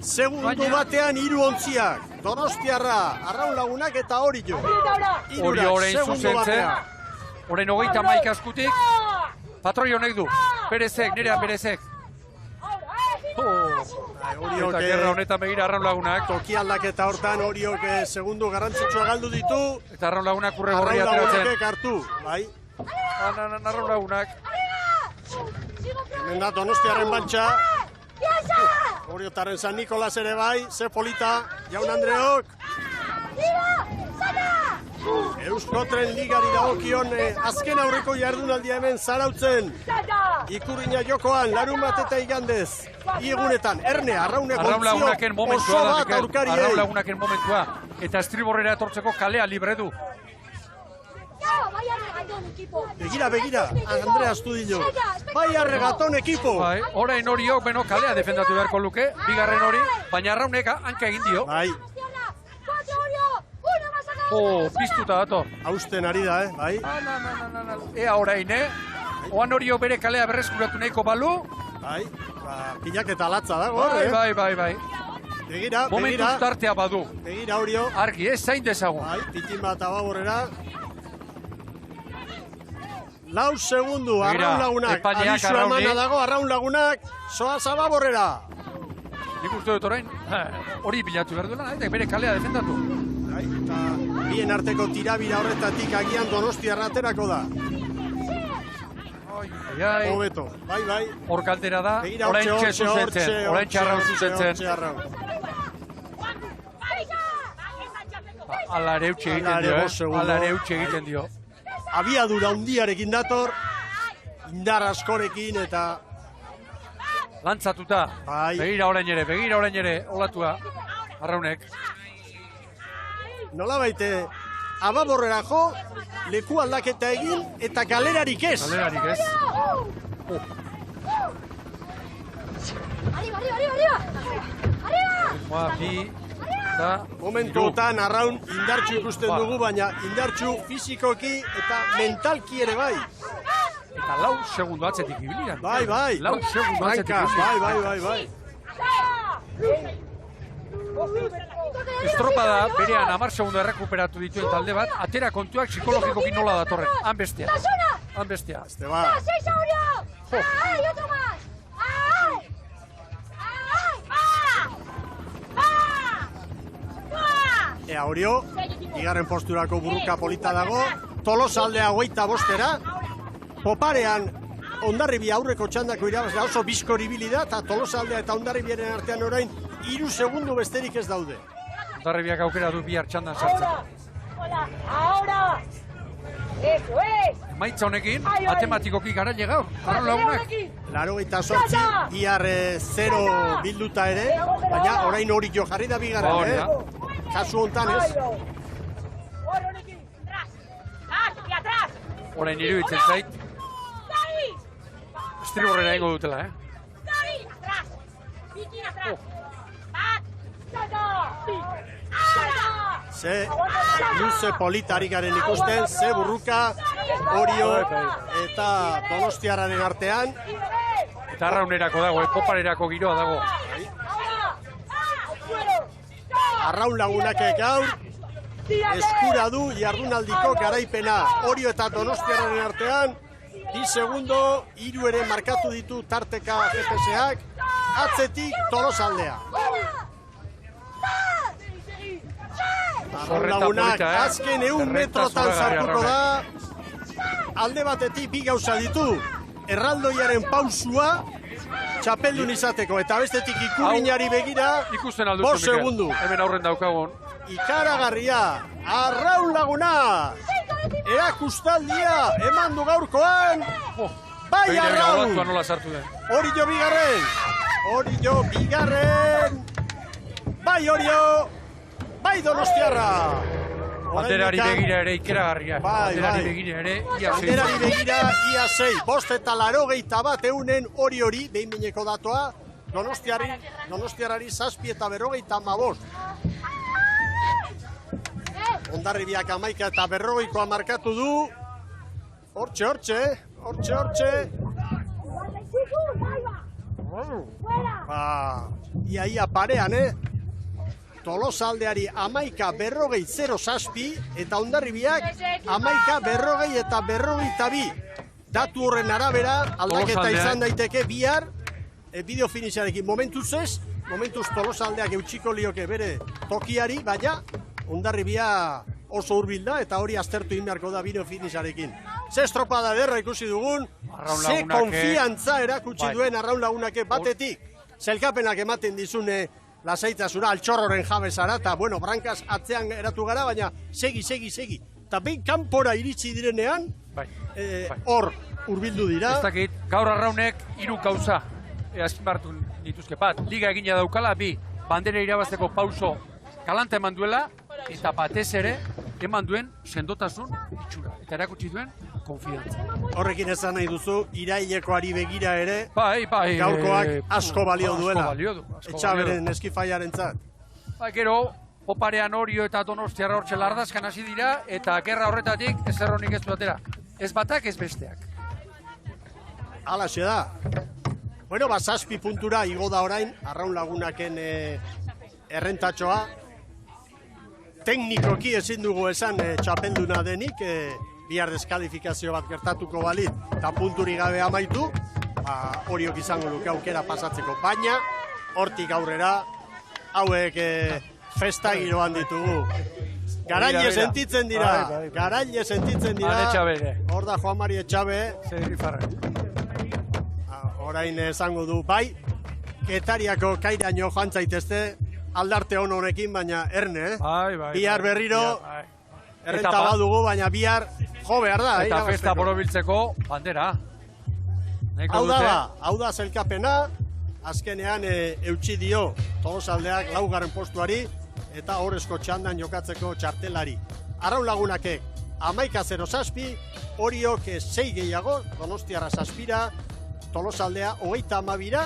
S1: Segundu batean 3 ontziak. Donostiarra, Arraun Lagunak eta Orio.
S2: Orio horrein zuzentzen. Horrein 31 askutik. Patroi honek du. Perezek, nerea Perezek. Eta gerra honetan begira Arraun Lagunak.
S1: Toki aldaketa hortan Oriok segundu garrantzitsua galdu ditu.
S2: Eta Arraun Lagunak urre gorri ateratzen.
S1: Arraun Lagunak hartu, bai.
S2: Arraun Lagunak.
S1: Hemen da Donostiarren bantxa. Oriotaren San Nikolas ere bai, ze polita, jaun Andreok. Euskotren Ligari dagokion azken aurreko jardunaldia hemen Zarautzen. Ikurriña jokoan, larunbat eta igandez. Iegunetan, Erne, arrauneko oso bat aurkariei.
S2: Arraunlagunaken momentua. Eta estriborrera etortzeko kalea libre du.
S1: Begira, Andrea Astudillo. Bai arregaton ekipo.
S2: Bai, orain horiok beno kalea defendatu beharko luke, bigarren hori, baina arraunek hanka egin dio.
S1: Bai.
S2: Piztuta dator.
S1: Hausten ari da, bai.
S2: Ea orain, oan horiok bere kalea berreskuratu nahiko balu.
S1: Bai, pilak eta latza dago,
S2: Bai.
S1: Begira.
S2: Momentuz tartea badu.
S1: Begira horio.
S2: Argi, zain dezagun.
S1: Bai, pitin bat ababorera. 4 segundu, arraunlagunak. Abisu emana dago, arraunlagunak. Soa zababorrera.
S2: Nik uste dut orain, hori bilatu behar duela, eta bere kalea defendatu.
S1: Eta bien arteko tirabira horretatik agian Donostia erraterako da. Hobeto, bai.
S2: Hor kaldera da, orain zuzentzen. Orain txarraun zuzentzen. Alare eutxe egiten dio.
S1: Abiadura hundiarekin dator, indar askorekin eta...
S2: Lantzatuta, begira orain ere, olatua, arraunek.
S1: Nola baite, ababorrera jo, leku aldaketa egin eta galerarik ez. Momentuotan arraun indartxu ikusten dugu, baina indartxu fizikoki eta mentalki ere bai.
S2: Eta 4 segundu atzetik ibilian.
S1: Bai.
S2: 4 segundu atzetik ibilian.
S1: Bai.
S2: Estropada berean 10 segundu errekuperatu dituen talde bat, atera kontuak psikologikoki nola datorren. Han bestea.
S1: Este ba. Ea horio, bigarren posturako burruka polita dago, Tolosaldea 25 Poparean Hondarribia aurreko txandako irabazlea oso bizkor ibili da, eta Tolosaldea eta Hondarribiaren artean orain 3 segundu besterik ez daude.
S2: Hondarribiak aukera du bihar txandan sartzen.
S10: Ahora! Eso es!
S2: Maitza honekin, matematikoki gara gaur, arraunlagunak.
S1: 88, bihar 0 bilduta ere, baina orain hori jo jarri da bigarren, kasu hontan ez.
S2: Orain iruditzen zait. Estriborrera ingo dutela,
S1: Ze luze politari garen ikusten, ze burruka, Orio eta Donostiarraren artean.
S2: Eta arraunerako dago, poparerako giroa dago.
S1: Arraun lagunak gaur, eskura du jardunaldiko garaipena. Orio eta Donostiarraren artean, 10 segundo, 3 ere markatu ditu tarteka GPS-ak, atzetik Tolosaldea. Arraun lagunak azken 100 metrotan sartuko da, alde batetik bi gauza ditu, erraldoiaren pausua, txapeldun izateko, eta bestetik Ikurriñari begira, 5 segundu.
S2: Hemen aurren daukagun.
S1: Ikaragarria, arraun laguna, erakustaldia, eman du gaurkoan, bai arraun. Hori jo bigarren, bai Orio, bai Donostiarra.
S2: Banderari begira ere ikeragarria. Banderari begira ere ia 6.
S1: Banderari begira ia 6. 581 hori, behin bineko datoa, Donostiarrari 7 eta 55. Hondarribiak 11 eta 40koa markatu du. Hortxe. Ia parean, Tolosaldeari 11-40-0 eta Hondarribiak 11-40 eta 42. Datu horren arabera, aldaketa izan daiteke bihar, bideo finixarekin momentuz Tolosaldeak eutxiko lioke bere tokiari, baina Hondarribia oso hurbil da eta hori aztertu inbeharko da bideo finixarekin. Ze estropada ederra ikusi dugun, ze konfiantza erakutsi duen arraun lagunake batetik, zelkapenak ematen dizune lasaitasuna altxorroren jabezara, eta bueno, brankaz atzean eratu gara, baina segi, eta behin kanpora iritsi direnean, hor hurbildu dira.
S2: Ez dakit, gaur arraunek 3 gauza azpimarratu dituzke bat. Liga egina daukala, 2, bandera irabazteko pauso galanta eman duela, eta batez ere, eman duen sendotasun itxura. Eta erakutsi duen konfidantza.
S1: Horrekin esan nahi duzu, irailekoari begira ere,
S2: bai,
S1: gaurkoak asko balio duela.
S2: Asko
S1: Etxaberen eskifaiaren zat.
S2: Gero, Oparean Orio eta Donostiarra hortxe lardazkan hasi dira, eta gerra horretatik ezerronik ez du atera. Ez batak, ez besteak.
S1: Halaxe da. Bueno, 7 puntura igo da orain, Arraun Lagunaken errentatxoa. Teknikoki ezin dugu esan txapelduna denik, bihar deskalifikazio bat gertatuko balit, eta punturi gabe amaitu, Oriok izango luke aukera pasatzeko. Baina, hortik aurrera, hauek festa giroan ditugu. Garaile sentitzen dira, garaile sentitzen dira. Hor da Juan Mari Etxabe. Orain esango du, bai, Getariako kairaino joan zaitezte, aldarte honekin, baina erne, bihar berriro, errenta badugu, baina bihar jo behar da.
S2: Eta festa borobiltzeko bandera.
S1: Hau da zelkapena, azkenean eutxi dio Tolosaldeak 4. postuari, eta horrezko txandan jokatzeko txartelari. Arraun Lagunakek 11-0-7, Oriok 6 gehiago, Donostiarra 7, Tolosaldea 32,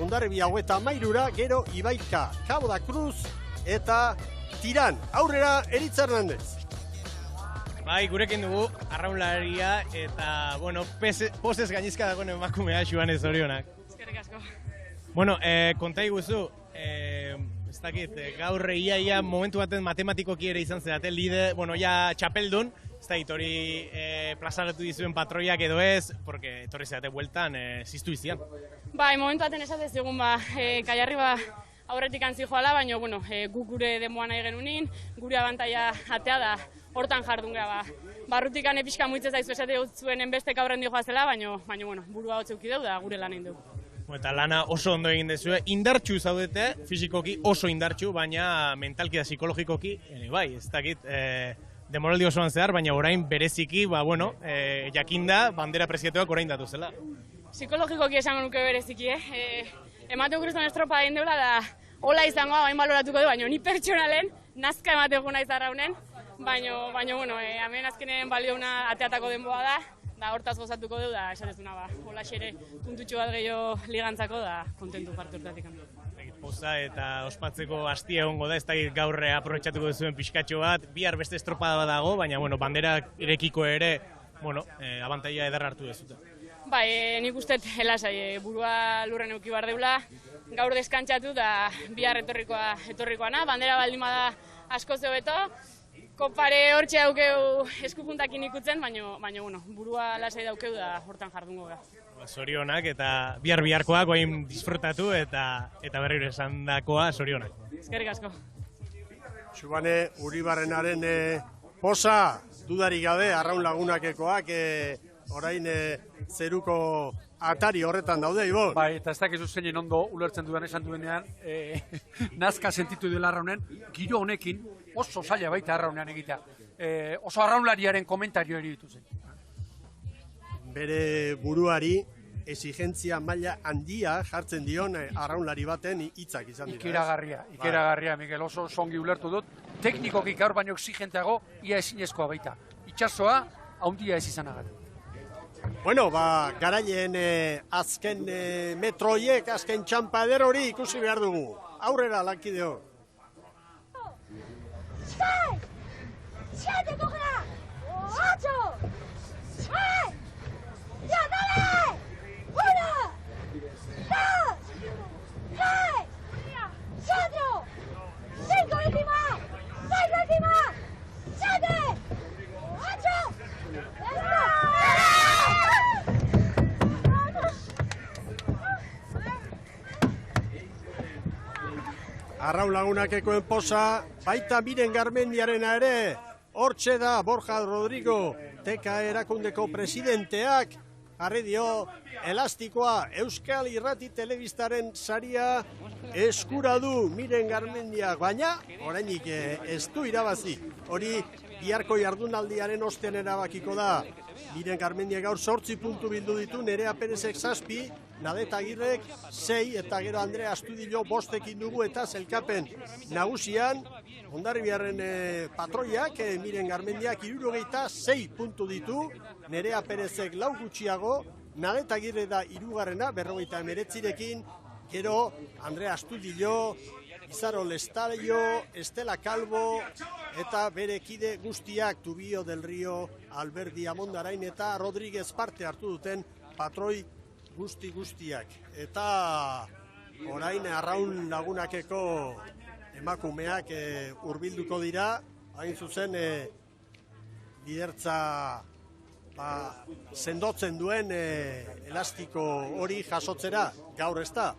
S1: Hondarribia 33, gero Ibaika, Cabo da Cruz eta Tiran. Aurrera, Eritz Hernandez.
S3: Bai, gurekin dugu, arraunlaria eta, bueno, pozez gainizka dagoen emakumea Xuanez Orionak.
S5: Eskerrik asko.
S3: Bueno, konta iguzu, ez dakit, gaur iaia momentu baten matematikoki ere izan zerate, lide, bueno, ja txapeldun, ez dakit hori plazaratu dizuen patroiak edo ez, porque etorri zerate bueltan, ziztu izian.
S5: Bai, momentu baten esatez egun Kaiarri aurretik antzi joala, baina, bueno, guk gure demoa nahi genunin, gure abantaia atea da, hortan jardun gara, barrutikan pixka muitzez daizu esate zuen bestek aurren dio joazela, baina, bueno, burua hotzeuki deu da gure lan egin dugu.
S3: Eta lana oso ondo egin dezue, indartxu zaudete, fizikoki oso indartxu, baina mentalki da psikologikoki, bai, ez dakit, demoraldi osoan zehar, baina orain bereziki, bueno, jakinda, bandera preziatuak orain datu zela.
S5: Psikologikoki esango nuke bereziki, Emateu kriston estropa egin deula da, hola izango hain baloratuko du, baina ni pertsonalen, nazka emateu naiz Arraunen, baina, bueno, hemen azkenen baliouna ateatako denboa da, hortaz gozatuko du da, esatezuna hola xere puntutxo bat gehiago ligantzako da, kontentu parte hortatik.
S3: Poza eta ospatzeko hastia egongo da, ez da gaur aprobetxatuko duzuen pixkatxo bat, bihar beste estropada bat dago, baina, bueno, bandera erekiko ere, bueno, abantaia ederra hartu dezute.
S5: Bai, nik uste lasai, burua lurren euki bar deula, gaur deskantzatu da bihar etorrikoana, bandera baldin bada asko hobeto, kopare hortxe daukeu eskupuntakin ikutzen, baina, bueno, burua lasai daukeu da hortan jardungo gara.
S3: Zorionak eta biharkoak oain disfrutatu eta berriro esan dakoa zorionak.
S5: Eskerrik asko.
S1: Xubane, Uribarrenaren posa dudarik gabe, Arraun Lagunakekoak orain zeruko atari horretan daude, Ibon.
S2: Bai, eta ez dakizu zeinen ondo ulertzen dudan esan duenean, nazka sentitu dela Arraunen, giro honekin oso zaila baita Arraunean egitea. Oso arraunlariaren komentario eritu zen.
S1: Bere buruari exigentzia maila handia jartzen dion arraunlari baten hitzak izan dira.
S2: Ikeragarria, Miguel, oso songi ulertu dut. Teknikoki gaur baino exigenteago, ia ezinezkoa baita. Itxasoa, haundia ez izanagatik.
S1: Bueno, garaileen azken metroiek, azken txampa eder hori ikusi behar dugu. Aurrera, lankideo.
S10: ¡Siete, cógela! ¡Ocho! ¡Seis! ¡Ya, dale! ¡Uno! ¡Dos! ¡Tres! ¡Cuatro! ¡Cinco últimas! ¡Seis últimas! ¡Siete! ¡Ocho!
S1: Arraun Lagunakekoen posa, baita Miren Garmendiarena ere, hortxe da Borja Rodrigo, TK erakundeko presidenteak, jarri dio elastikoa. Euskal Irrati Telebistaren saria eskura du Miren Garmendiak, baina orainik ez du irabazi. Hori biharko jardunaldiaren ostean erabakiko da. Miren Garmendiak gaur 8 puntu bildu ditu, Nerea Perezek 7, Nadeta Agirrek 6 eta gero Andrea Astudillo 5 dugu eta zelkapen nagusian Hondarribiarren patroiak Miren Garmendiak 76 puntu ditu, Nerea Perezek 4 gutxiago, Nadeta Agirre da 3. 59rekin, gero Andrea Astudillo, Izaro Lestallo, Estela Calvo eta bere kide guztiak Tubio del Rio, Alberdi Amondarain eta Rodríguez parte hartu duten patroi guztiak. Eta orain arraun lagunakeko emakumeak hurbilduko dira, hain zuzen lidertza sendotzen duen elastiko hori jasotzera gaur ez da.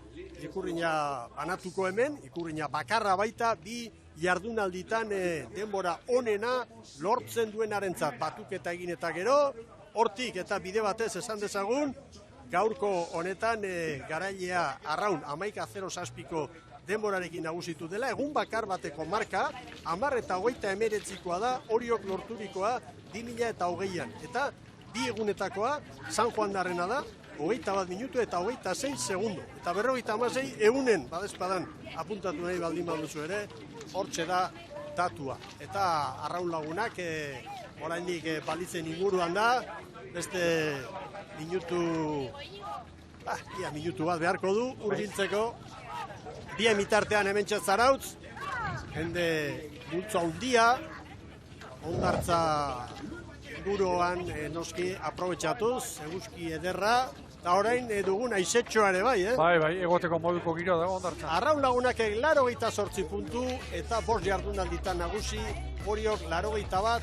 S1: Ikurrina banatuko hemen, ikurrina bakarra baita, bi jardunalditan denbora onena lortzen duenarentzat batuketa egin eta gero, hortik eta bide batez esan dezagun, gaurko honetan garailea arraun 11:07ko denborarekin nagusitu dela, egun bakar bateko marka, 10:29koa da, Oriok lorturikoa 2020an. Eta bi egunetakoa San Juan Darrena da, 21 minutu eta 26 segundo. Eta 56 egunen, badezpadan, apuntatu nahi baldin baduzu ere, hortxe da datua. Eta arraun lagunak, oraindik balitzen inguruan da, beste minutu bat beharko du, hurbiltzeko. Bien bitartean hementxe Zarautz, jende multzo handia, ondartza inguruan noski aprobetxatuz, eguzki ederra, eta orain dugun aizetxoa ere bai,
S2: Bai, egoteko moduko giro dago ondartza.
S1: Arraun lagunak 88 puntu, eta 5 jardunalditan nagusi, Oriok 81,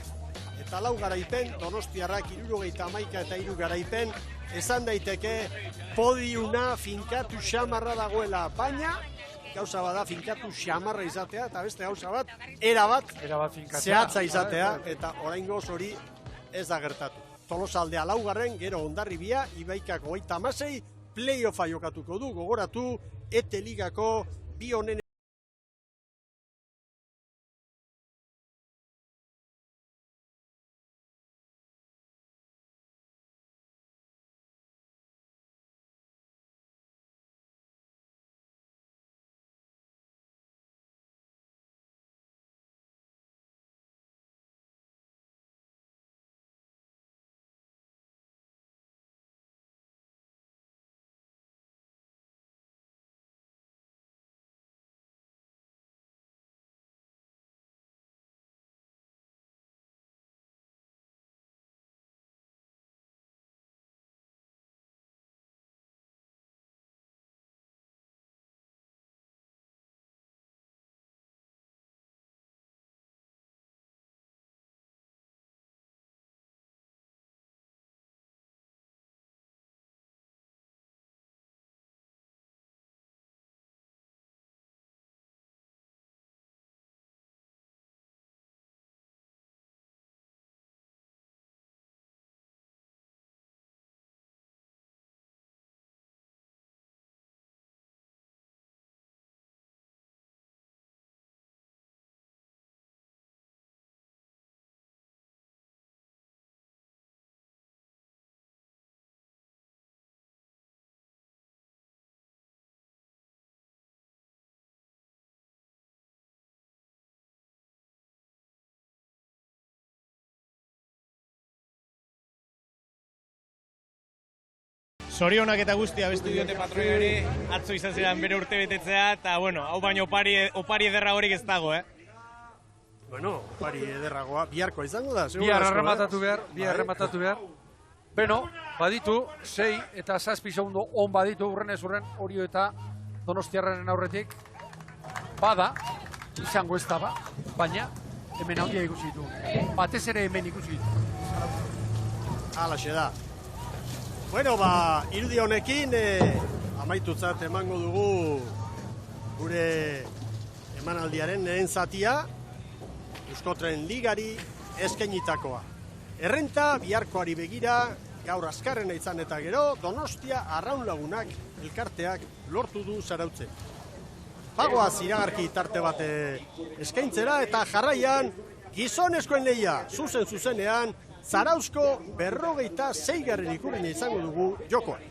S1: eta 4 garaipen, Donostiarrak 71 eta 3 garaipen, esan daiteke podiuna finkatu xamarra dagoela, baina gauza bada finkatu xamarra izatea, eta beste gauza bat, erabat zehatza izatea, eta oraingoz hori ez da gertatu. Tolosaldea 4, gero Hondarribia, Ibaikak 36, play-offa jokatuko du, gogoratu, ETE Ligako bi honen
S3: Zorionak eta guztia bestu diote patroiari, atzo izan ziren bere urte betetzea, eta bueno, hau baino opari ederra horik ez dago,
S1: Bueno, opari ederragoa, biharko izango da.
S2: Bihar arrematatu behar. Beno, baditu, 6 eta 7 segundo on baditu urrenez urren, Orio eta Donostiarraren aurretik. Bada, izango ez da baina hemen handia ikusi ditu. Batez ere hemen ikusi ditu.
S1: Halaxe da. Bueno, irudi honekin amaitutzat emango dugu gure emanaldiaren lehen zatia, Euskotren Ligari eskainitakoa. Errenta biharkoari begira, gaur azkarrena izan eta gero, Donostia Arraun Lagunak elkarteak lortu du Zarautzen. Bagoaz iragarki tarte bat eskaintzera eta jarraian gizonezkoen lehia zuzenean Zarauzko 56. ikurrina izango dugu jokoan.